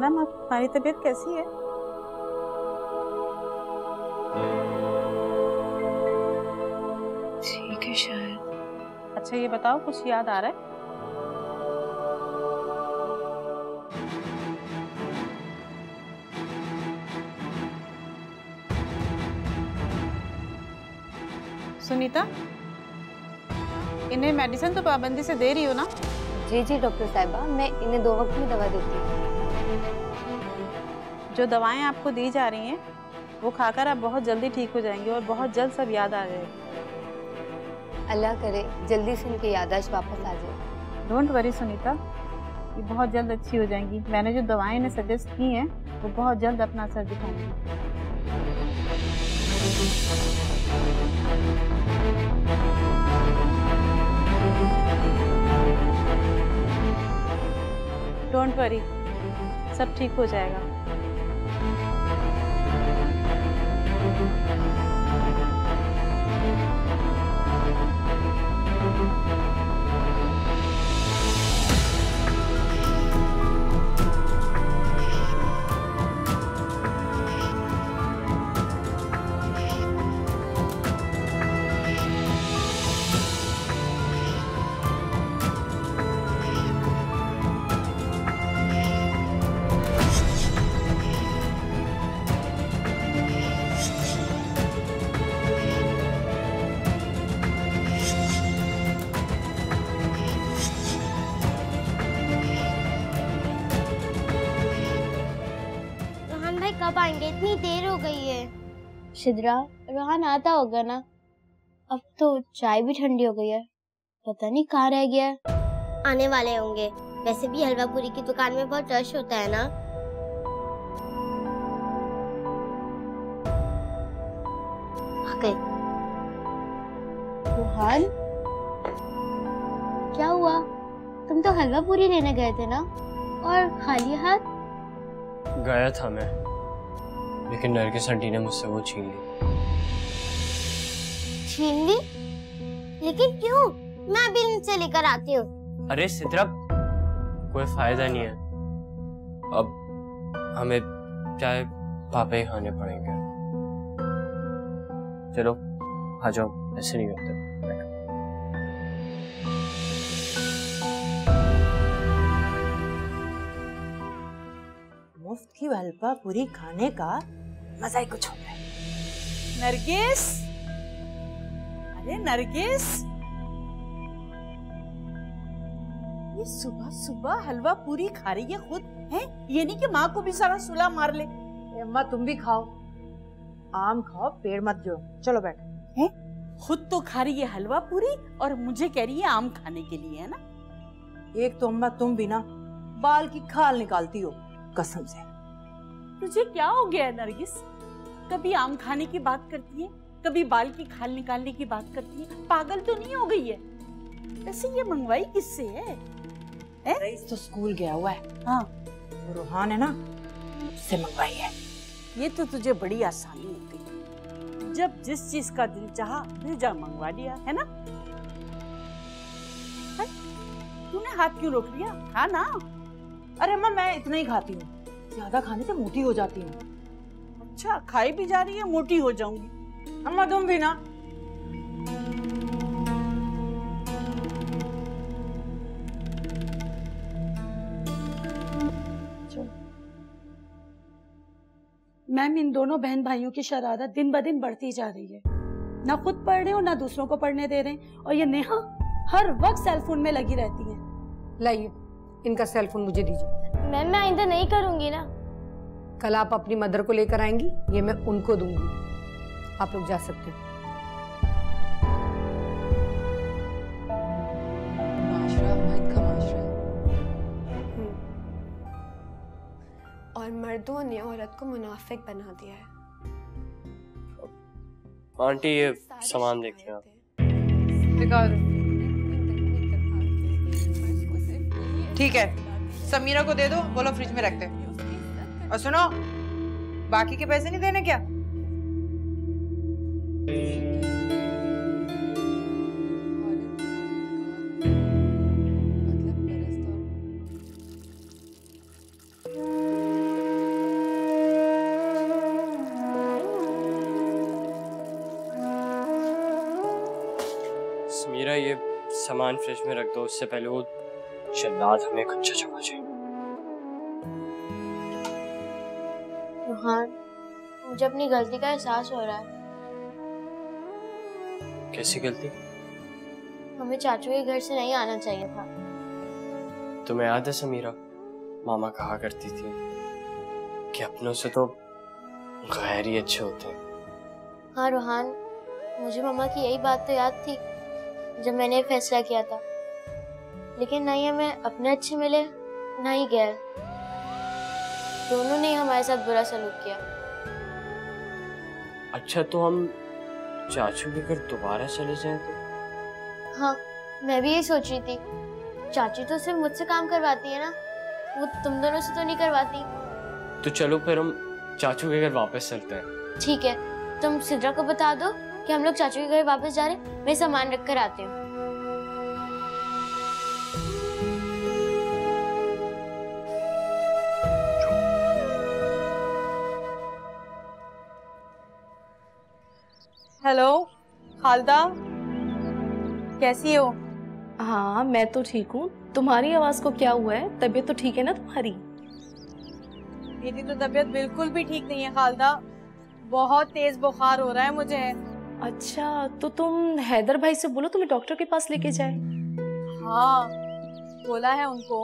Madam, अब हमारी तबीयत कैसी है? ठीक है शायद। अच्छा ये बताओ, कुछ याद आ रहा है? सुनीता, इन्हें मेडिसिन तो पाबंदी से दे रही हो ना? जी जी डॉक्टर साहिबा, मैं इन्हें 2 वक्त की दवा देती हूँ। जो दवाएं आपको दी जा रही हैं वो खाकर आप बहुत जल्दी ठीक हो जाएंगे और बहुत जल्द सब याद आ जाएगा। अल्लाह करे जल्दी से इनकी याददाश्त वापस आ जाए। डोंट वरी सुनीता, ये बहुत जल्द अच्छी हो जाएंगी। मैंने जो दवाएं इन्हें सजेस्ट की हैं वो बहुत जल्द अपना असर दिखाएंगी। डोंट वरी, सब ठीक हो जाएगा। कब आएंगे? इतनी देर हो गई है। शिद्रा, रोहन आता होगा ना? अब तो चाय भी ठंडी हो गई है, पता नहीं कहाँ रह गया है। आने वाले होंगे। वैसे भी हलवा पूरी की दुकान में बहुत रश होता है ना। आ गए। रोहन, क्या हुआ? तुम तो हलवा पूरी लेने गए थे ना, और खाली हाथ? गया था मैं, लेकिन नरगिस आंटी ने मुझसे वो छीन ली। छीन ली? लेकिन क्यों? मैं अभी इनसे लेकर आती हूँ। अरे सिद्रा, कोई फायदा नहीं है। अब हमें चाय पापा ही खाने पड़ेंगे। चलो आ जाओ, ऐसे नहीं करते। मुफ्त की हलवा पूरी खाने का मजा ही कुछ होता है। नरगिस, अरे नरगिस, ये सुबह सुबह हलवा पूरी खा रही है खुद है? ये नहीं कि माँ को भी सारा सुला मार ले। अम्मा तुम भी खाओ, आम खाओ, पेड़ मत जोड़ो। चलो बैठो। है खुद तो खा रही है हलवा पूरी और मुझे कह रही है आम खाने के लिए, है ना? एक तो अम्मा तुम भी ना बाल की खाल निकालती हो कसम से। तुझे क्या हो गया है नरगिस? कभी आम खाने की बात करती है, कभी बाल की खाल निकालने की बात करती है। पागल तो नहीं हो गई है? ऐसे ये मंगवाई किससे है? रईस तो स्कूल गया हुआ है। हाँ, वो रोहान है ना, उससे मंगवाई है। ये तो तुझे बड़ी आसानी हो गई, जब जिस चीज का दिल चाहा भेजा मंगवा लिया, है ना? तूने हाथ क्यों रोक लिया? खा ना। अरे अम्मा मैं इतना ही खाती हूँ, ज्यादा खाने से मोटी हो जाती हूँ। अच्छा, खाई भी जा रही है, मोटी हो जाऊंगी। अम्मा तुम भी ना। मैम, इन दोनों बहन भाइयों की शरारत दिन ब दिन बढ़ती जा रही है। ना खुद पढ़ रहे हो, ना दूसरों को पढ़ने दे रहे हैं। और ये नेहा हर वक्त सेल फोन में लगी रहती है। लाइए, इनका सेल फोन मुझे दीजिए। मैम मैं आइंदा नहीं करूंगी ना। कल आप अपनी मदर को लेकर आएंगी, ये मैं उनको दूंगी। आप लोग जा सकते हैं। और मर्दों ने औरत को मुनाफिक बना दिया है। आंटी ये सामान देखिए आप। ठीक है, समीरा को दे दो, बोलो फ्रिज में रखते। और सुनो, बाकी के पैसे नहीं देने क्या? समीरा ये सामान फ्रिज में रख दो, उससे पहले वो जल्लाद हमें कच्चा चबा जाए। रोहान, मुझे अपनी गलती का एहसास हो रहा है। कैसी गलती? हमें चाचू के घर से नहीं आना चाहिए था। तुम्हें याद है समीरा, मामा कहा करती थी कि अपनों से तो गैर ही अच्छे होते हैं। हाँ रोहान, मुझे मम्मा की यही बात तो याद थी जब मैंने ये फैसला किया था, लेकिन ना ही हमें अपने अच्छे मिले ना ही गैर, दोनों ने हमारे साथ बुरा सलूक किया। अच्छा, तो हम चाचू के घर दोबारा चले जाएं तो? हाँ, मैं भी यही सोच रही थी। चाची तो सिर्फ मुझसे काम करवाती है ना, वो तुम दोनों से तो नहीं करवाती। तो चलो फिर हम चाचू के घर वापस चलते हैं। ठीक है, तुम सिद्रा को बता दो कि हम लोग चाचू के घर वापस जा रहे हैं। मैं सामान रख कर आती हूँ। हेलो खालदा, कैसी हो? हाँ, मैं तो ठीक हूँ। तुम्हारी आवाज को क्या हुआ है? तबीयत तो ठीक है ना तुम्हारी? मेरी तो तबीयत बिल्कुल भी ठीक नहीं है खालदा, बहुत तेज बुखार हो रहा है मुझे। अच्छा, तो तुम हैदर भाई से बोलो तुम्हें डॉक्टर के पास लेके जाए। हाँ, बोला है उनको,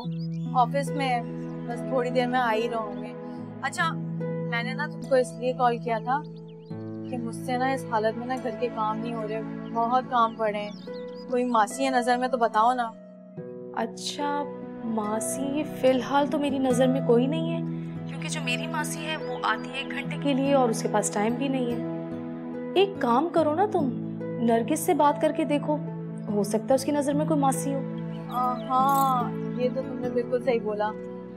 ऑफिस में, बस थोड़ी देर में आ ही रहोगे। अच्छा, मैंने ना तुमको इसलिए कॉल किया था कि मुझसे ना इस हालत में ना घर के काम नहीं हो रहे, बहुत काम पड़े हैं। कोई मासी है नजर में तो बताओ ना। अच्छा मासी, फिलहाल तो मेरी नजर में कोई नहीं है, क्योंकि जो मेरी मासी है वो आती है 1 घंटे के लिए और उसके पास टाइम भी नहीं है। एक काम करो ना, तुम नरगिस से बात करके देखो, हो सकता है उसकी नजर में कोई मासी हो। हाँ, ये तो तुमने बिल्कुल सही बोला।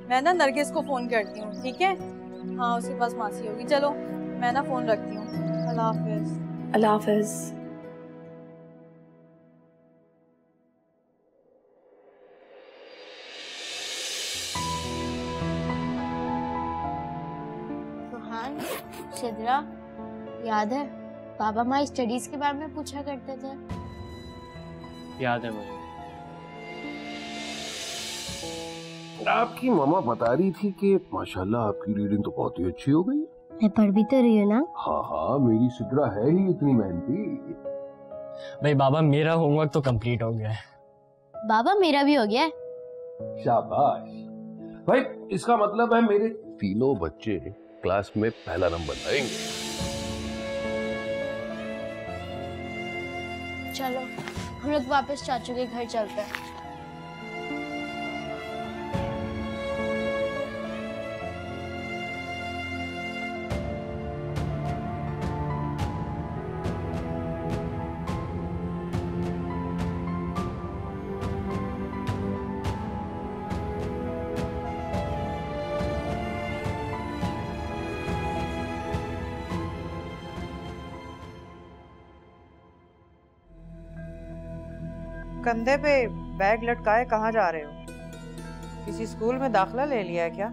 मैं ना नरगिस को फोन करती हूँ, ठीक है? हाँ, उसके पास मासी होगी। चलो मैं ना फोन रखती हूँ। अल्लाह हाफिज। अल्लाह हाफिज। रोहान, सिद्रा, याद है पापा हमारी स्टडीज के बारे में पूछा करते थे? याद है मुझे। आपकी मामा बता रही थी कि माशाल्लाह आपकी रीडिंग तो बहुत ही अच्छी हो गई। मैं पढ़ भी तो रही हूँ ना। हाँ हाँ, मेरी सिद्रा है ही इतनी मेहनती। भाई बाबा, मेरा होमवर्क तो कंप्लीट हो गया है। बाबा, मेरा भी हो गया है। शाबाश भाई, इसका मतलब है मेरे तीनों बच्चे क्लास में पहला नंबर लाएंगे। चलो हम लोग वापस चाचू के घर चलते हैं। कंधे पे बैग लटकाए कहाँ जा रहे हो? किसी स्कूल में दाखला ले लिया है क्या?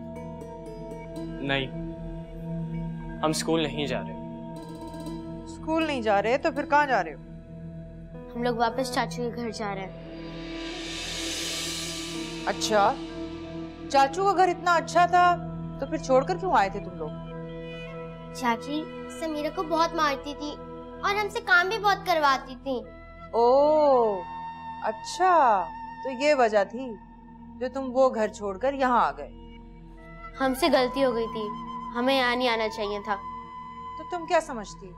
नहीं, हम स्कूल नहीं जा रहे। स्कूल नहीं जा रहे तो फिर कहाँ जा रहे हो? हम लोग वापस चाचू के घर जा रहे हैं। अच्छा, चाचू का घर इतना अच्छा था तो फिर छोड़कर क्यों आए थे तुम लोग? चाची समीरा को बहुत मारती थी और हमसे काम भी बहुत करवाती थी। ओह अच्छा, तो ये वजह थी जो तुम वो घर छोड़कर यहाँ आ गए। हमसे गलती हो गई थी, हमें यहाँ नहीं आना चाहिए था। तो तुम क्या समझती,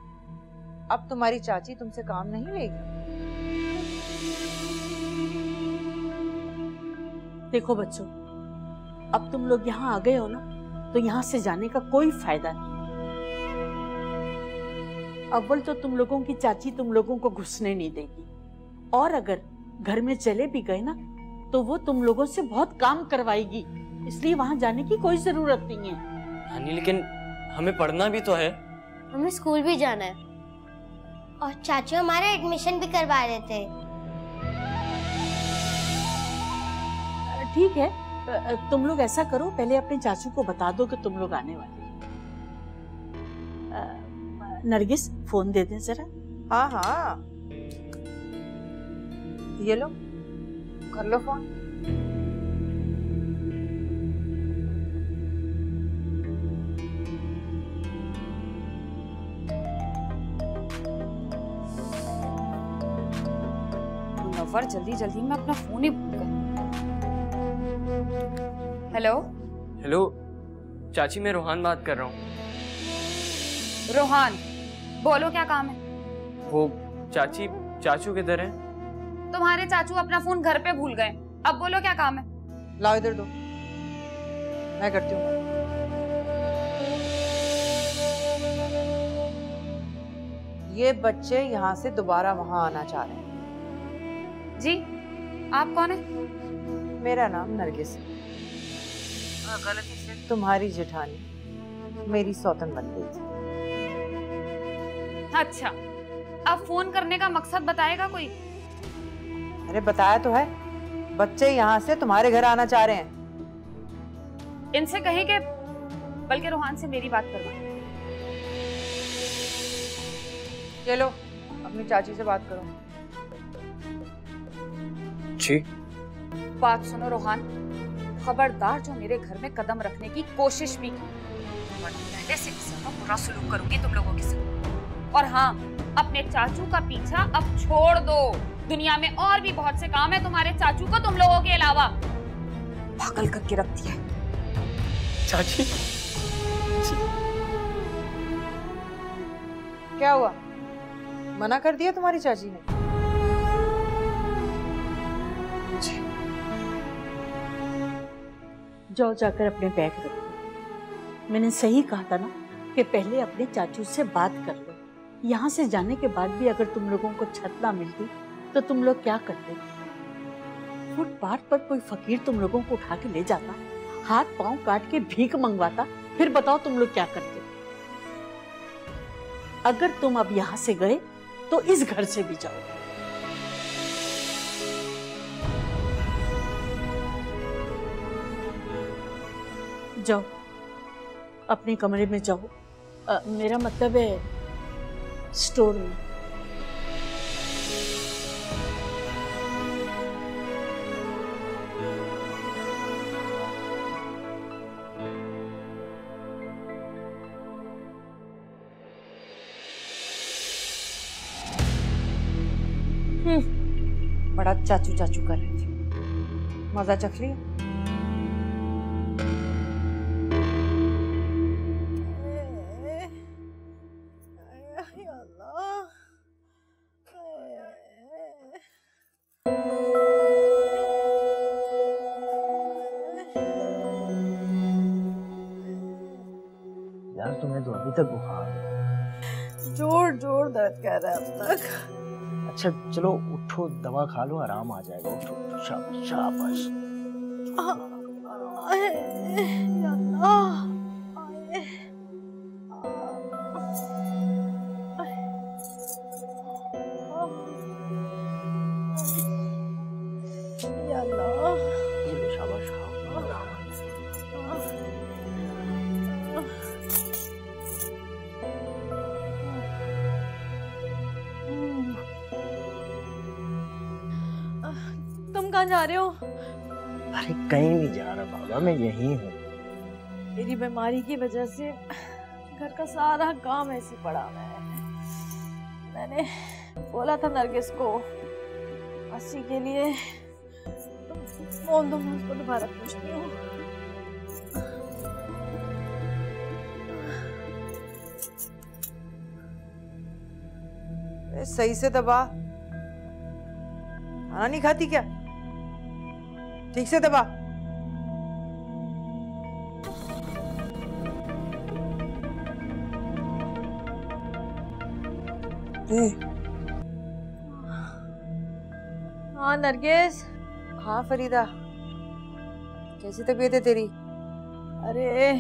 अब तुम्हारी चाची तुमसे काम नहीं लेगी? देखो बच्चों, अब तुम लोग यहाँ आ गए हो ना, तो यहाँ से जाने का कोई फायदा नहीं। अव्वल तो तुम लोगों की चाची तुम लोगों को घुसने नहीं देगी, और अगर घर में चले भी गए ना तो वो तुम लोगों से बहुत काम करवाएगी, इसलिए वहां जाने की कोई जरूरत नहीं है। हानी, लेकिन हमें पढ़ना भी तो है। हमें स्कूल भी जाना है। और चाचू हमारा एडमिशन भी करवा रहे थे। ठीक है, तुम लोग ऐसा करो, पहले अपने चाचू को बता दो कि तुम लोग आने वाले हैं। नरगिस, फोन दे दे जरा। हाँ हाँ, ये लो, कर लो फोन। मुनव्वर जल्दी जल्दी में अपना फोन ही भूल गए। हेलो हेलो चाची, मैं रोहान बात कर रहा हूँ। रोहान, बोलो क्या काम है? वो चाची, चाचू किधर हैं? तुम्हारे चाचू अपना फोन घर पे भूल गए। अब बोलो क्या काम है? लाओ इधर दो, मैं करती हूँ। ये बच्चे यहाँ से दोबारा वहाँ आना चाह रहे हैं। जी, आप कौन है? मेरा नाम नरगिस है। गलती से तुम्हारी जेठानी मेरी सौतन बन गई थी। अच्छा, अब फोन करने का मकसद बताएगा कोई? अरे बताया तो है, बच्चे यहाँ से तुम्हारे घर आना चाह रहे हैं। इनसे कहें कि बल्कि रोहान से मेरी बात करवा। चलो अपनी चाची से बात करो। जी। बात सुनो रोहान, खबरदार जो मेरे घर में कदम रखने की कोशिश भी की, पहले से ज्यादा बुरा सलूक करूंगी तुम लोगों के साथ। और हाँ, अपने चाचू का पीछा अब छोड़ दो। दुनिया में और भी बहुत से काम है तुम्हारे चाचू को तुम लोगों के अलावा। पागल करके रखती है चाची। क्या हुआ, मना कर दिया तुम्हारी चाची ने? जाओ जाकर अपने बैग रखो। मैंने सही कहा था ना कि पहले अपने चाचू से बात कर लो। यहाँ से जाने के बाद भी अगर तुम लोगों को छत ना मिलती तो तुम लोग क्या करते? फुटपाथ पर कोई फकीर तुम लोगों को उठा के ले जाता, हाथ पांव काट के भीख मंगवाता, फिर बताओ तुम लोग क्या करते? अगर तुम अब यहाँ से गए तो इस घर से भी जाओ। जाओ अपने कमरे में जाओ, मेरा मतलब है स्टोर में। बड़ा चाचू चाचू कर रही थी, मजा चख लिया। यार तुम्हें तो अभी तक बुखार है। जोर जोर दर्द कर रहा है अब तक। अच्छा चलो उठो, दवा खा लो, आराम आ जाएगा। उठो उठो, शाबाश शाबाश। ये लो शाबाश, खाओ, आराम आ तुम कहाँ जा रहे हो? अरे कहीं नहीं जा रहा बाबा, मैं यहीं हूँ। मेरी बीमारी की वजह से घर का सारा काम ऐसे पड़ा हुआ है। मैंने बोला था नरगिस को अस्सी के लिए, फोन दो, मैं उसको दोबारा पूछती हूँ। सही से दबा, खाना नहीं खाती क्या? ठीक से दबा। हाँ नरगिस। हाँ फरीदा, कैसी तबीयत है तेरी? अरे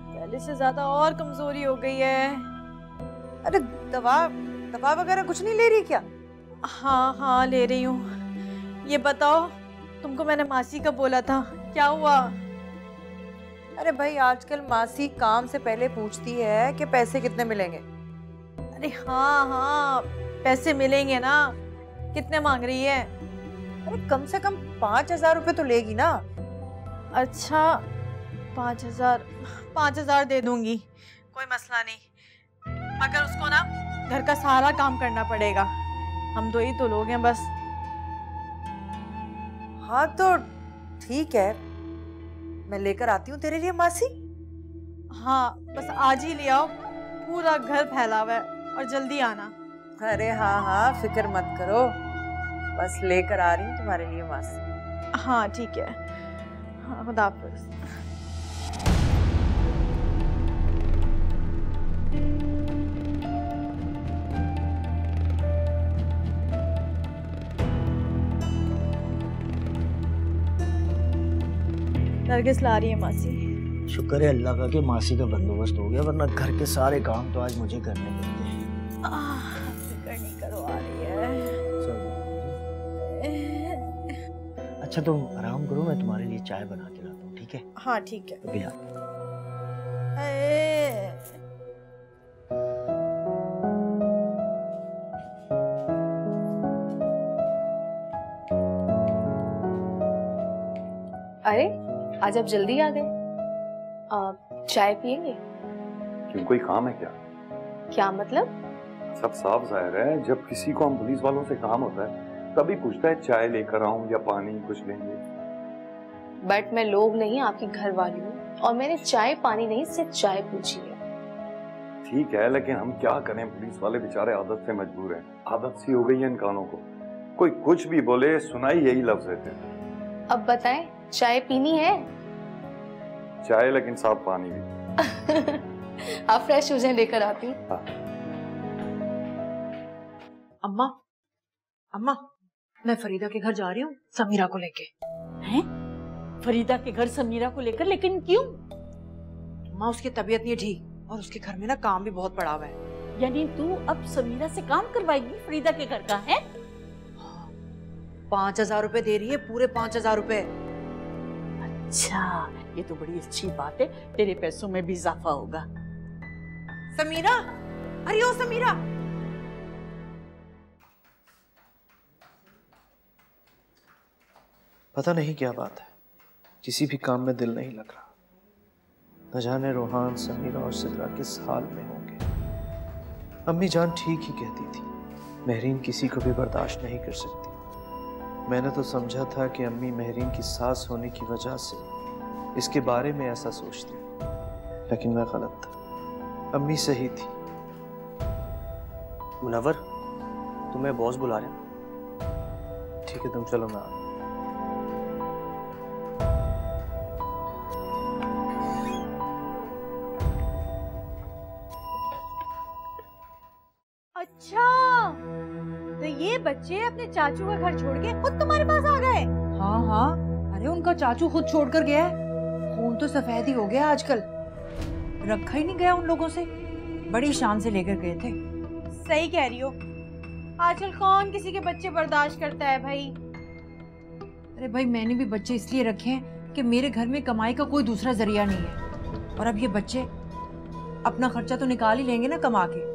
पहले से ज्यादा और कमजोरी हो गई है। अरे दवा दवा वगैरह कुछ नहीं ले रही क्या? हाँ हाँ ले रही हूँ। ये बताओ, तुमको मैंने मासी का बोला था, क्या हुआ? अरे भाई आजकल मासी काम से पहले पूछती है कि पैसे कितने मिलेंगे। अरे हाँ हाँ पैसे मिलेंगे ना। कितने मांग रही है? अरे कम से कम 5,000 रुपए तो लेगी ना। अच्छा 5,000 दे दूंगी, कोई मसला नहीं, मगर उसको ना घर का सारा काम करना पड़ेगा, हम दो ही तो लोग हैं बस। हाँ तो ठीक है, मैं लेकर आती हूँ तेरे लिए मासी। हाँ बस आज ही ले आओ, पूरा घर फैला हुआ है, और जल्दी आना। अरे हाँ हाँ फिक्र मत करो, बस लेकर आ रही हूँ तुम्हारे लिए मासी। हाँ ठीक है, हाँ खुदा हाफिज़। नरगिस ला रही है मासी। शुक्र है अल्लाह का कि मासी का बंदोबस्त हो गया, वरना घर के सारे काम तो आज मुझे करने पड़ते हैं। फिक्र नहीं करो, आ रही है। अच्छा तुम आराम करो, मैं तुम्हारे लिए चाय बना के लाता हूँ, ठीक है? हाँ ठीक है। अभी अरे आज आप जल्दी आ गए, आप चाय पियेंगे? क्यों, कोई काम है क्या? क्या मतलब? सब साफ जाहिर है, जब किसी को हम पुलिस वालों से काम होता है तभी पूछता है चाय लेकर आऊं या पानी कुछ लेंगे। बट मैं लोग नहीं, आपकी घर वाली हूँ, और मैंने चाय पानी नहीं सिर्फ चाय पूछी है। ठीक है, लेकिन हम क्या करें, पुलिस वाले बेचारे आदत से मजबूर हैं, आदत सी हो गई है इन कानों को, कोई कुछ भी बोले सुनाई यही लफ्ज देते हैं। अब बताएं, चाय पीनी है? चाय लेकिन साफ पानी भी। आप फ्रेश हो जाएं, लेकर आती हूँ। हाँ। अम्मा अम्मा, मैं फरीदा के घर जा रही हूँ समीरा को लेके। हैं? फरीदा के घर समीरा को लेकर? लेकिन क्यों? अम्मा उसकी तबीयत नहीं ठीक, और उसके घर में ना काम भी बहुत पड़ा हुआ है। यानी तू अब समीरा से काम करवाएगी फरीदा के घर का? है 5,000 रुपए दे रही है, पूरे 5,000 रुपए। अच्छा, ये तो बड़ी अच्छी बात है, तेरे पैसों में भी इजाफा होगा। समीरा, अरे ओ समीरा। पता नहीं क्या बात है, किसी भी काम में दिल नहीं लग रहा। न जाने रोहान, समीरा और सिद्रा किस हाल में होंगे। अम्मी जान ठीक ही कहती थी, महरीन किसी को भी बर्दाश्त नहीं कर सकती। मैंने तो समझा था कि अम्मी महरीन की सास होने की वजह से इसके बारे में ऐसा सोचती, लेकिन मैं गलत था, अम्मी सही थी। मुनव्वर, तुम्हें बॉस बुला रहे हैं। ठीक है तुम चलो, मैं आ रहा हूं। अच्छा, तो ये बच्चे अपने चाचू का घर छोड़ के खुद तुम्हारे पास आ गए? हाँ हाँ, अरे उनका चाचू खुद छोड़कर गया है, खून तो सफेद ही हो गया आजकल, रखा ही नहीं गया उन लोगों से, बड़ी शान से लेकर गए थे। सही कह रही हो, आजकल कौन किसी के बच्चे बर्दाश्त करता है भाई। अरे भाई, मैंने भी बच्चे इसलिए रखे हैं कि मेरे घर में कमाई का कोई दूसरा जरिया नहीं है, और अब ये बच्चे अपना खर्चा तो निकाल ही लेंगे ना कमा के।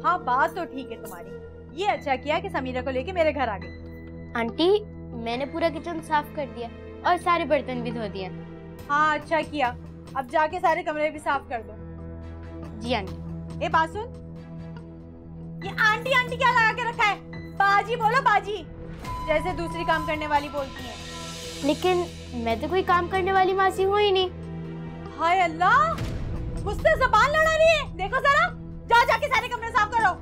हाँ बात तो ठीक है तुम्हारी, ये अच्छा किया कि समीरा को लेके मेरे घर आ गई। आंटी, मैंने पूरा किचन साफ कर दिया और सारे बर्तन भी धो दिए। हाँ अच्छा किया, अब जाके सारे कमरे भी साफ कर दो। जी आंटी। ए बात सुन, ये आंटी आंटी क्या लगा के रखा है? बाजी बोलो बाजी, जैसे दूसरी काम करने वाली बोलती है। लेकिन मैं तो कोई काम करने वाली मासी हूँ ही नहीं। हाय अल्लाह, मुझसे ज़बान लड़ा रही है, देखो जरा, जाओ जाके सारे कमरे साफ करो।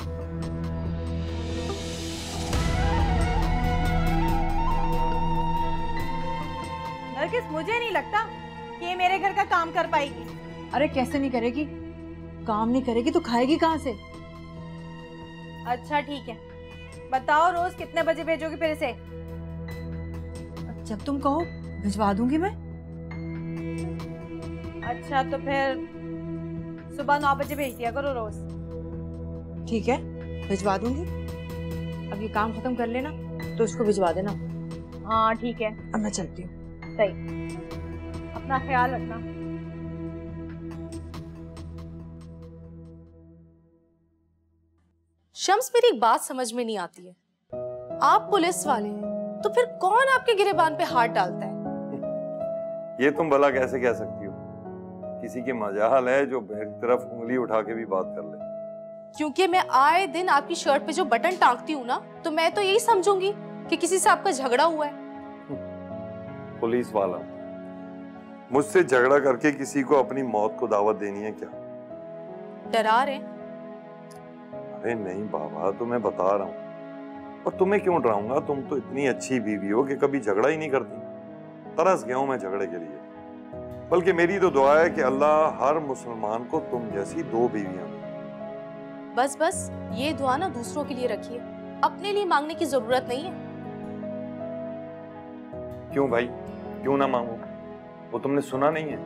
नरगिस, मुझे नहीं लगता कि ये मेरे घर का काम कर पाएगी। अरे कैसे नहीं करेगी, काम नहीं करेगी तो खाएगी कहाँ से? अच्छा ठीक है, बताओ रोज कितने बजे भेजोगी फिर से? जब तुम कहो भिजवा दूंगी मैं। अच्छा तो फिर सुबह 9 बजे भेज दिया करो रोज। ठीक है, भिजवा दूंगी। अब ये काम खत्म कर लेना तो इसको भिजवा देना। हाँ ठीक है, अब मैं चलती हूँ। सही, अपना ख्याल रखना। शम्स, मेरी एक बात समझ में नहीं आती है, आप पुलिस वाले हैं, तो फिर कौन आपके गिरेबान पे हाथ डालता है? ये तुम भला कैसे कह सकती हो? किसी की मजाल है जो मेरी तरफ उंगली उठा के भी बात कर ले। क्योंकि मैं आए दिन आपकी शर्ट पे जो बटन टांगती हूँ ना, तो मैं तो यही समझूंगी कि किसी से आपका झगड़ा हुआ है। पुलिस वाला मुझसे झगड़ा करके किसी को अपनी मौत को दावत देनी है क्या? डरा रहे? अरे नहीं बाबा, तुम्हें बता रहा हूँ। और तुम्हें क्यों डराऊंगा? तुम तो इतनी अच्छी बीवी हो कि कभी झगड़ा ही नहीं करती। तरस गया हूं मैं झगड़े के लिए। बल्कि मेरी तो दुआ है कि अल्लाह हर मुसलमान को तुम जैसी 2 बीवियां दे। बस बस, ये दुआ ना दूसरों के लिए रखिए, अपने लिए मांगने की जरूरत नहीं है। क्यों भाई, क्यों ना मांगो? वो तुमने सुना नहीं है?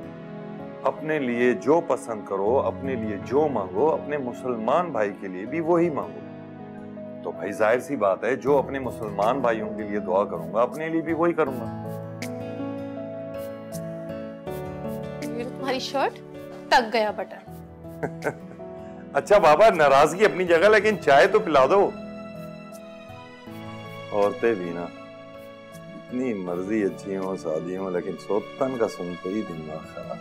अपने लिए जो पसंद करो, अपने लिए जो मांगो, अपने मुसलमान भाई के लिए भी वही मांगो। तो भाई जाहिर सी बात है, जो अपने मुसलमान भाइयों के लिए दुआ करूंगा, अपने लिए भी वही करूंगा। ये तुम्हारी शर्ट टक गया बटन। अच्छा बाबा, नाराजगी अपनी जगह, लेकिन चाय तो पिला दो। औरतें भी ना इतनी मर्जी अच्छी हो, शादी हो, लेकिन सोतन का सुनते ही दिमाग खराब।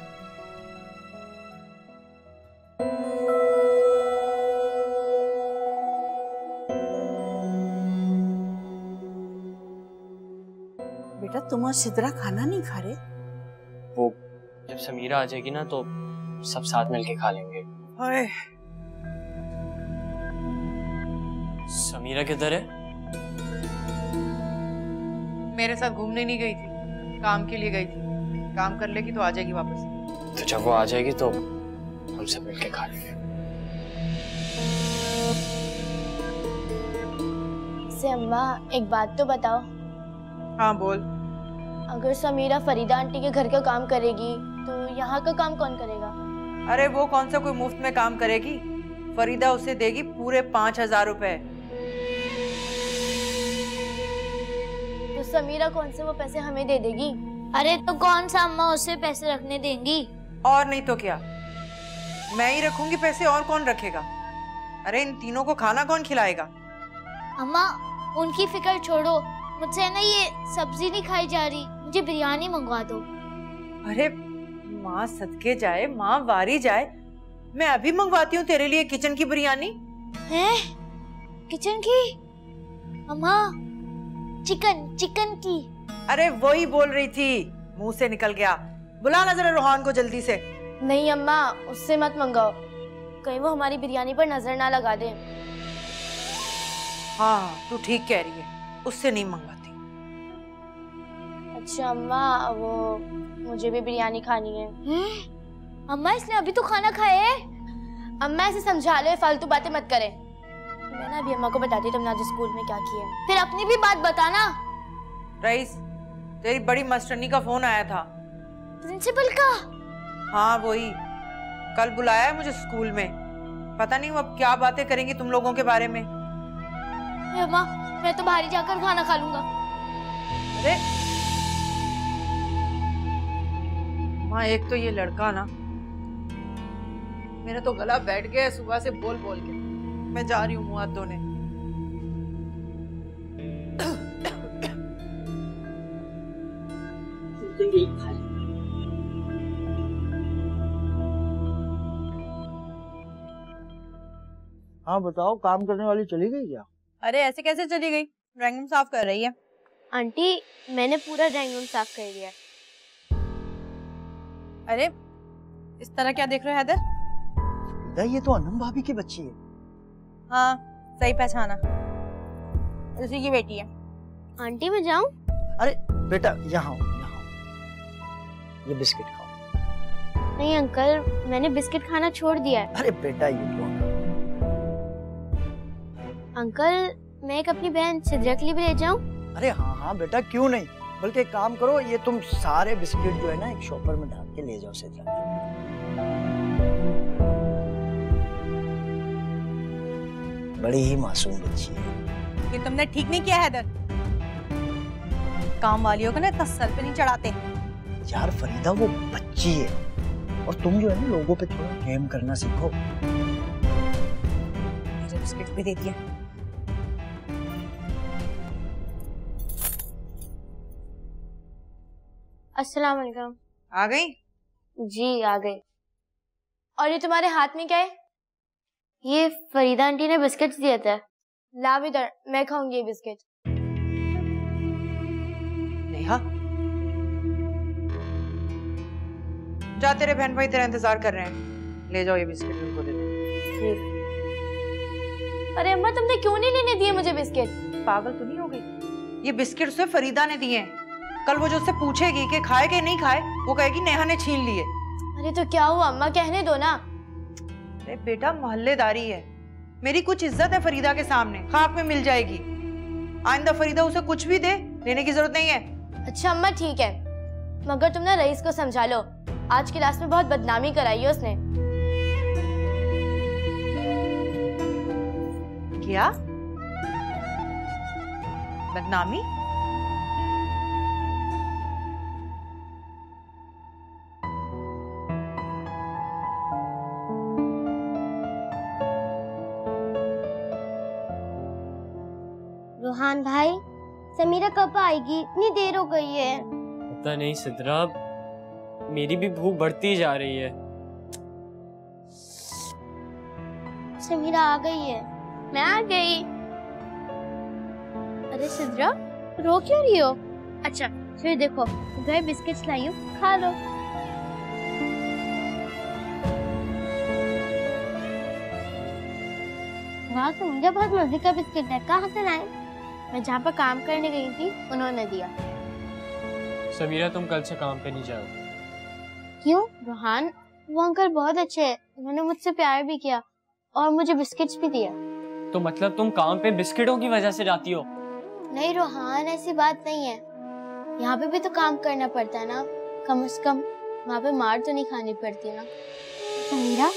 बेटा तुम और सिद्रा खाना नहीं खा रहे? वो जब समीरा आ जाएगी ना तो सब साथ मिलके खा लेंगे। हाय, समीरा किधर है? मेरे साथ घूमने नहीं गई थी, काम के लिए गई थी। काम कर लेगी तो आ जाएगी वापस। तो जब वो आ जाएगी तो हम सब मिलके खा लेंगे। से अम्मा एक बात तो बताओ। हाँ बोल। अगर समीरा फरीदा आंटी के घर का काम करेगी तो यहाँ का काम कौन करेगा? अरे वो कौन सा कोई मुफ्त में काम करेगी? फरीदा उसे देगी पूरे 5,000 रुपए। तो समीरा कौन से वो पैसे हमें दे देगी? अरे तो कौन सा अम्मा उसे पैसे रखने देंगी? और नहीं तो क्या, मैं ही रखूंगी पैसे, और कौन रखेगा? अरे इन तीनों को खाना कौन खिलाएगा? अम्मा उनकी फिक्र छोड़ो, मुझसे ना ये सब्जी नहीं खाई जा रही, मुझे बिरयानी मंगवा दो। अरे माँ सदके जाए, माँ वारी जाए, मैं अभी मंगवाती हूँ तेरे लिए किचन की बिरयानी। हैं? किचन की? अम्मा चिकन की। अरे वही बोल रही थी, मुंह से निकल गया। बुला ना जरा रोहान को जल्दी से। नहीं अम्मा, उससे मत मंगाओ, कहीं वो हमारी बिरयानी पर नजर ना लगा दे। हाँ तू ठीक कह रही है, उससे नहीं मंगवाती। अच्छा अम्मा, वो मुझे भी बिरयानी खानी है। अम्मा इसने अभी तो खाना खाया है। अम्मा इसे समझा लो, फालतू बातें मत करे। मैं ना अभी अम्मा को बताती तुमने आज स्कूल में क्या किया, फिर अपनी भी बात बताना। रईस, तेरी बड़ी मास्टरनी का फोन आया था। प्रिंसिपल का? हाँ वही, कल बुलाया है मुझे स्कूल में। पता नहीं वो अब क्या बातें करेंगी तुम लोगों के बारे में। अम्मा मैं तो बाहर ही जाकर खाना खा लूंगा। अरे माँ, एक तो ये लड़का ना, मेरा तो गला बैठ गया है सुबह से बोल बोल के। मैं जा रही हूँ मुंह हाथ धोने। तो यही खा ले। हाँ बताओ, काम करने वाली चली गई क्या? अरे ऐसे कैसे चली गई? ड्राइंग रूम साफ कर रही है। आंटी मैंने पूरा ड्राइंग रूम साफ कर दिया। अरे इस तरह क्या देख रहे हो हैदर? ये तो अनम भाभी की बच्ची है। हाँ सही पहचाना, उसी की बेटी है। आंटी मैं जाऊं? अरे बेटा यहाँ ये बिस्किट खाओ। नहीं अंकल, मैंने बिस्किट खाना छोड़ दिया है। अरे बेटा ये लो। अंकल मैं एक अपनी बहन सिद्रा के लिए भी ले जाऊं? अरे हाँ हाँ बेटा, क्यों नहीं। बल्कि एक काम करो, ये तुम सारे बिस्किट जो है ना एक शॉपर में डाल के ले जाओ सिद्रा। बड़ी ही मासूम बच्ची है। ये तुमने ठीक नहीं किया हैदर। काम वालियों को ना इतना सर पे नहीं चढ़ाते। यार फरीदा वो बच्ची है, और तुम जो है ना लोगों पे थोड़ा प्रेम करना सीखो। मुझे बिस्किट भी दे दिया। अस्सलाम वालेकुम। आ गई? जी आ गई। और ये तुम्हारे हाथ में क्या है? ये फरीदा आंटी ने बिस्किट दिए थे। ला इधर, मैं खाऊंगी ये बिस्किट। नेहा, जा, तेरे बहन भाई तेरा इंतजार कर रहे हैं। ले जाओ ये बिस्किट, उनको दे दो। अरे अम्मा, तुमने क्यों नहीं लेने दिए मुझे बिस्किट? पागल तो नहीं हो गई? ये बिस्किट उसे फरीदा ने दिए हैं। कल वो जो उससे पूछेगी कि खाए कि नहीं खाए, वो कहेगी नेहा ने छीन लिए। अरे तो क्या हुआ अम्मा, कहने दो ना। अरे बेटा, मोहल्लेदारी है, मेरी कुछ इज्जत है फरीदा के सामने, खाक में मिल जाएगी। आइंदा फरीदा उसे कुछ भी दे, लेने की जरूरत नहीं है। अच्छा अम्मा ठीक है, मगर तुम ना रईस को समझा लो, आज क्लास में बहुत बदनामी कराई है उसने। क्या बदनामी? रोहान भाई, समीरा कब आएगी? इतनी देर हो गई है। पता नहीं सिद्रा, मेरी भी भूख बढ़ती जा रही है। समीरा आ गई है। मैं आ गई। अरे सिद्रा, रो क्यों रही हो? अच्छा फिर देखो, घर बिस्किट्स लाई हूँ, खा लो। वाह, समीरा बहुत मजे का बिस्किट है। कहाँ से लाए? मैं जहाँ पर काम करने गई थी, उन्होंने दिया। समीरा, तुम कल से काम पे नहीं जाओ। क्यों? रोहान, वो अंकल बहुत अच्छे हैं, उन्होंने मुझसे प्यार भी किया और मुझे बिस्किट्स भी दिया। तो मतलब तुम काम पे बिस्किटों की वजह से जाती हो? नहीं रोहान, ऐसी बात नहीं है, यहाँ पे भी तो काम करना पड़ता है ना, कम से कम वहाँ पे मार तो नहीं खानी पड़ती ना। समीरा,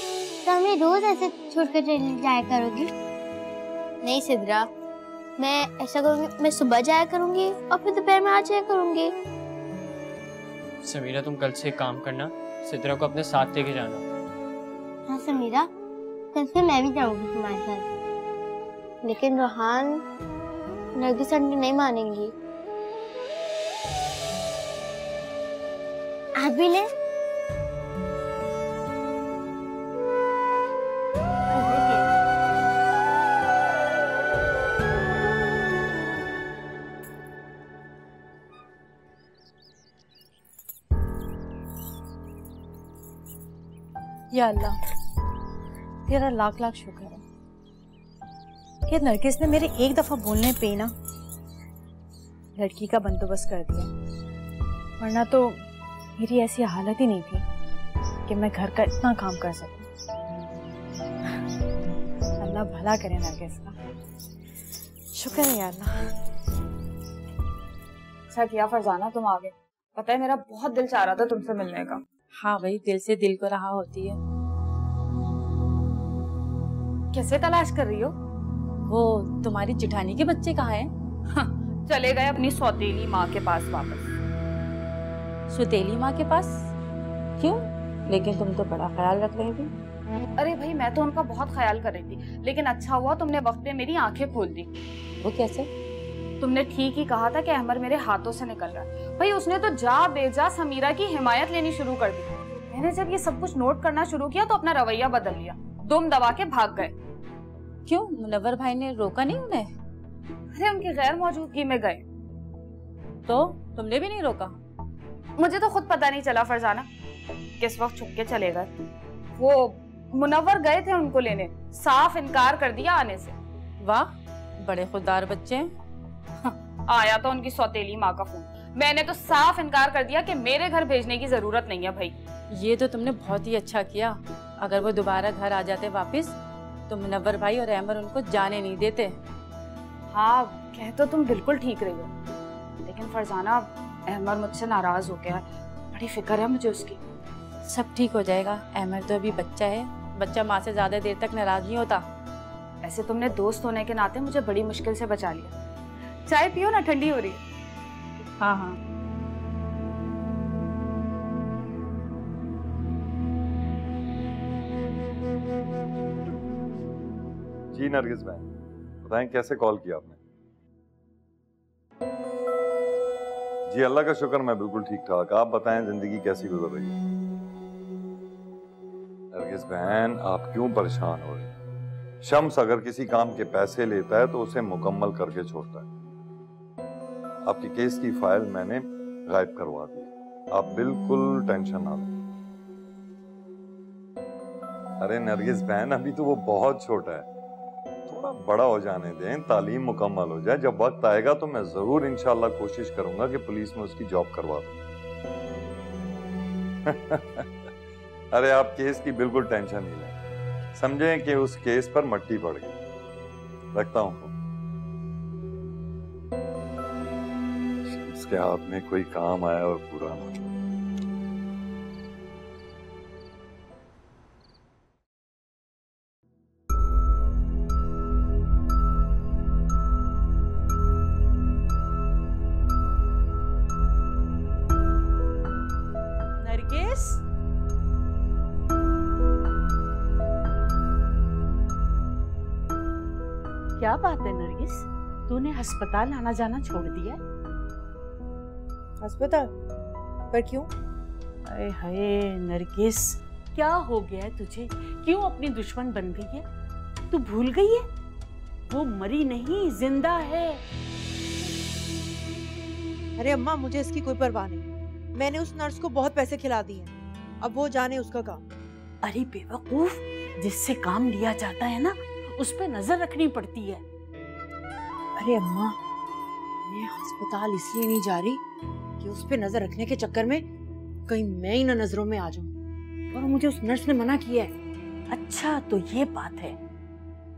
तो हमें रोज ऐसे छोड़ कर जाया करोगी? नहीं सिद्रा, मैं ऐसा करूँगी, मैं सुबह जाया करूँगी और फिर दोपहर में आ जाया करूँगी। समीरा, तुम कल से काम करना, सिद्रा को अपने साथ लेके जाना। हाँ समीरा, कल से मैं भी जाऊंगी तुम्हारे साथ। लेकिन रोहान, नरगिस आंटी नहीं मानेंगी। आप भी ले। या अल्लाह, तेरा लाख लाख शुक्र है कि नरगिस ने मेरे एक दफा बोलने पे ना लड़की का बंदोबस्त कर दिया, वरना तो मेरी ऐसी हालत ही नहीं थी कि मैं घर का इतना काम कर सकूं। अल्लाह भला करे नरगिस का, शुक्र है या अल्लाह। अच्छा किया फरजाना, तुम आ गए। पता है मेरा बहुत दिल चाह रहा था तुमसे मिलने का। हाँ भाई, दिल से दिल को रहा होती है। कैसे तलाश कर रही हो? वो तुम्हारी जिठानी के बच्चे कहाँ हैं? हाँ, चले गए अपनी सौतेली माँ के पास वापस। सौतेली माँ के पास? क्यों? लेकिन तुम तो बड़ा ख्याल रख रही थी। अरे भाई, मैं तो उनका बहुत ख्याल कर रही थी, लेकिन अच्छा हुआ तुमने वक्त पे मेरी आंखें खोल दी। वो कैसे? तुमने ठीक ही कहा था कि अहमर मेरे हाथों से निकल रहा है। भाई उसने तो जा बेजा समीरा की हिमायत लेनी शुरू कर दी। मैंने जब ये सब कुछ नोट करना शुरू किया तो अपना रवैया बदल लिया, दुम दबा के भाग गए। क्यों? मुनव्वर भाई ने रोका नहीं उन्हें? अरे उनकी गैर मौजूदगी में गए। तो तुमने भी नहीं रोका? मुझे तो खुद पता नहीं चला फरजाना, किस वक्त छुप के चले गए। वो मुनव्वर गए थे उनको लेने, साफ इनकार कर दिया आने से। वाह, बड़े खुददार बच्चे हैं। आया तो उनकी सौतेली माँ का फोन, मैंने तो साफ इनकार कर दिया कि मेरे घर भेजने की जरूरत नहीं है। भाई ये तो तुमने बहुत ही अच्छा किया। अगर वो दोबारा घर आ जाते वापस तो मुनव्वर भाई और अहमर उनको जाने नहीं देते। हाँ, कह तो तुम बिल्कुल ठीक रही हो, लेकिन फरजाना अहमर मुझसे नाराज हो गया है, बड़ी फिक्र है मुझे उसकी। सब ठीक हो जाएगा, अहमर तो अभी बच्चा है, बच्चा माँ से ज्यादा देर तक नाराज नहीं होता। ऐसे तुमने दोस्त होने के नाते मुझे बड़ी मुश्किल से बचा लिया। चाय पियो ना, ठंडी हो रही है। हाँ हाँ। जी नरगिस बहन, बताएं कैसे कॉल किया आपने? जी अल्लाह का शुक्र, मैं बिल्कुल ठीक ठाक। आप बताएं जिंदगी कैसी गुजर रही है? नरगिस बहन, आप क्यों परेशान हो रही हैं? शम्स अगर किसी काम के पैसे लेता है तो उसे मुकम्मल करके छोड़ता है। आपकी केस की फाइल मैंने गायब करवा दी है, आप बिल्कुल टेंशन ना लें। अरे नरगिस बहन, अभी तो वो बहुत छोटा है, थोड़ा बड़ा हो जाने दें, तालीम मुकम्मल हो जाए। जब वक्त आएगा तो मैं जरूर इंशाल्लाह कोशिश करूंगा कि पुलिस में उसकी जॉब करवा दूं। अरे आप केस की बिल्कुल टेंशन नहीं लें, समझें कि उस केस पर मट्टी पड़ गई। रखता हूं। उसके हाथ में कोई काम आया और पूरा ना। नरगिस, क्या बात है नरगिस, तूने अस्पताल आना जाना छोड़ दिया? अस्पताल? पर क्यों? अरे हाय नरगिस, क्या हो गया है तुझे? क्यों अपनी दुश्मन बन गई है? तू भूल गई है वो मरी नहीं, जिंदा है। अरे अम्मा, मुझे इसकी कोई परवाह नहीं। मैंने उस नर्स को बहुत पैसे खिला दिए हैं, अब वो जाने उसका काम। अरे बेवकूफ, जिससे काम लिया जाता है ना उस पे नजर रखनी पड़ती है। अरे अम्मा, मैं अस्पताल इसलिए नहीं जा रही कि उस पे नजर रखने के चक्कर में कहीं मैं ही ना नजरों में आ जाऊं, और मुझे उस नर्स ने मना किया है। अच्छा तो ये बात है,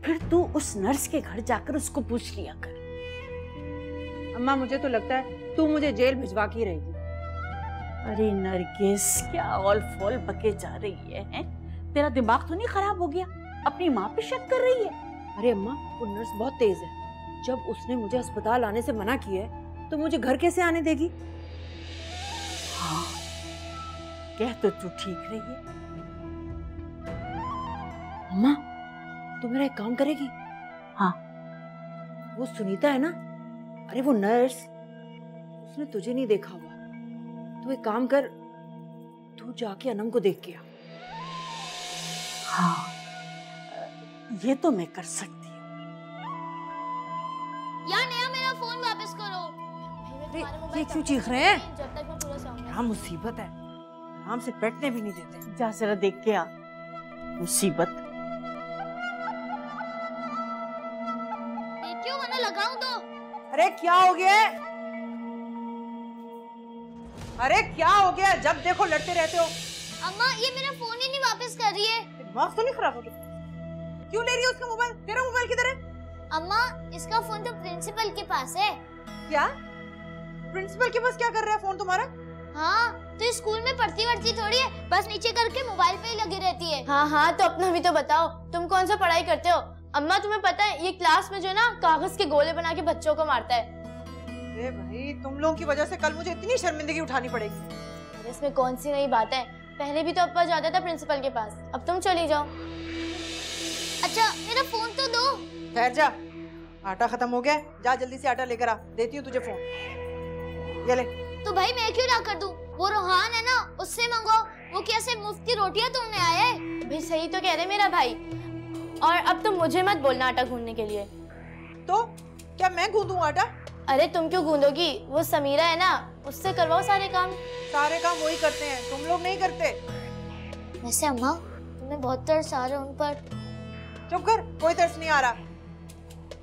फिर तू उस नर्स के घर जाकर उसको पूछ लिया कर। अम्मा, मुझे तो लगता है तू मुझे जेल भिजवा के रहेगी। अरे नरगिस, क्या ऑल फॉल बके जा रही है? तेरा दिमाग तो नहीं खराब हो गया? अपनी माँ पे शक कर रही है? अरे अम्मा, वो नर्स बहुत तेज है। जब उसने मुझे अस्पताल आने से मना किया है तो मुझे घर कैसे आने देगी? हाँ, कह तो तू ठीक रही है। अम्मा, तू मेरा एक काम करेगी? हाँ। वो सुनीता है ना, अरे वो नर्स, उसने तुझे नहीं देखा हुआ। तू एक काम कर, तू जाके अनम को देख के आ। हाँ, ये तो मैं कर सकती हूँ। यार नया, मेरा फोन वापस करो। ये क्यों चीख रहे हैं? जब तक मैं पूरा सॉन्ग क्या मुसीबत है, आराम से बैठने भी नहीं देते। जा जरा देख के आ। मुसीबत? क्यों वरना लगाऊं तो? अरे क्या हो गया है? अरे क्या हो गया? जब देखो लड़ते रहते हो। अम्मा, ये मेरा फोन ही नहीं वापस कर रही है। दिमाग तो नहीं खराब हो गया? क्यों ले रही है उसका मोबाइल? तेरा मोबाइल किधर है? अम्मा, इसका फोन तो प्रिंसिपल के पास है। क्या? प्रिंसिपल के पास क्या कर रहा है फोन तुम्हारा? हाँ, तो स्कूल में पढ़ती वढ़ती थोड़ी है, बस नीचे करके मोबाइल पे ही लगी रहती है। हाँ हाँ, तो अपना भी तो बताओ, तुम कौन सा पढ़ाई करते हो? अम्मा, तुम्हें पता है ये क्लास में जो ना कागज के गोले बना के बच्चों को मारता है। अरे भाई, तुम लोगों की वजह से कल मुझे इतनी शर्मिंदगी उठानी पड़ेगी। अरे इसमें कौन सी नई बात है? पहले भी तो अप्पा जाता था प्रिंसिपल के पास, अब तुम चली जाओ। अच्छा, मेरा फोन तो दो। ठहर जा, आटा खत्म हो गया, जा जल्दी से आटा लेकर आ, देती हूँ तुझे फोन। ये ले। तो भाई मैं क्यों ना कर दूं? वो रोहान है ना, उससे मंगवाओ। वो कैसे मुफ्त की रोटियां तोड़ने आया है? भाई सही तो कह रहे मेरा भाई। और अब तुम मुझे मत बोलना आटा गूंदने के लिए। तो क्या मैं गूंदूं आटा? अरे तुम क्यों गूंदोगी? वो समीरा है ना, उससे करवाओ सारे काम। सारे काम वही करते हैं, तुम लोग नहीं करते। वैसे अम्मा, तुम्हें बहुत तरस आ रहा है उन पर। चुप कर, कोई तरस नहीं आ रहा।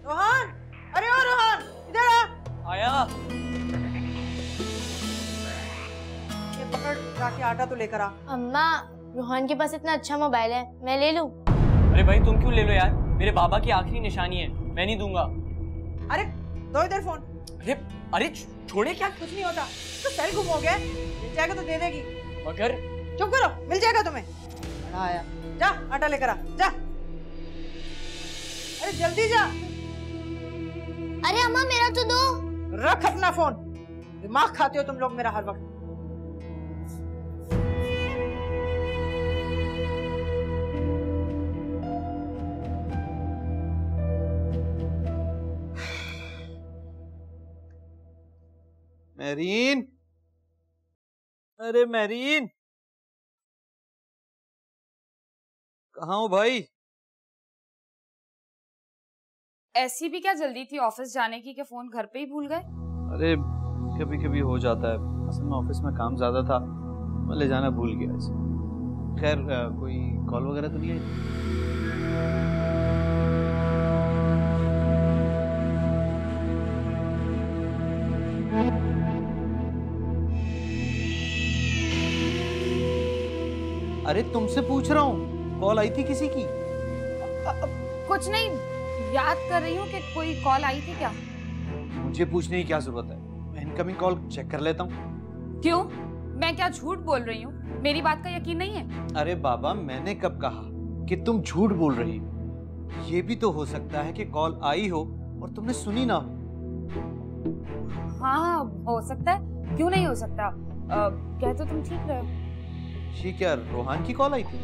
रोहान, अरे ओ रोहान, इधर आ। आया। ये पकड़, जाके आटा तो लेकर आ। अम्मा, रोहान के पास इतना अच्छा मोबाइल है, मैं ले लूं? अरे भाई तुम क्यों ले लो यार, मेरे बाबा की आखिरी निशानी है, मैं नहीं दूंगा। अरे दो इधर फोन। अरे छोड़े क्या? कुछ नहीं होता, तो सेल गुम हो गया, मिल जाएगा तो दे देगी। मगर चुप करो, मिल जाएगा तुम्हें। बड़ा आया, जा आटा लेकर आ, जा। अरे जल्दी जा। अरे अम्मा, मेरा तो दो। रख अपना फोन, दिमाग खाते हो तुम लोग मेरा हर वक्त। मेरीन, अरे मेरीन, कहाँ हो भाई? ऐसी भी क्या जल्दी थी ऑफिस जाने की कि फोन घर पे ही भूल गए? अरे कभी कभी हो जाता है, असल में ऑफिस में काम ज्यादा था, मैं ले जाना भूल गया इसे। खैर कोई कॉल वगैरह तो नहीं आई? अरे तुमसे पूछ रहा हूँ, कॉल आई थी किसी की? कुछ नहीं, याद कर रही हूँ कि कोई कॉल आई थी क्या। मुझे पूछने की क्या जरूरत है, मैं इनकमिंग कॉल चेक कर लेता हूँ। क्यों, मैं क्या झूठ बोल रही हूँ? मेरी बात का यकीन नहीं है? अरे बाबा, मैंने कब कहा कि तुम झूठ बोल रही हो? ये भी तो हो सकता है कि कॉल आई हो और तुमने सुनी ना हो। हाँ हो सकता है, क्यों नहीं हो सकता। कह तो तुम ठीक रहे हो। ये क्या रोहान की कॉल आई थी?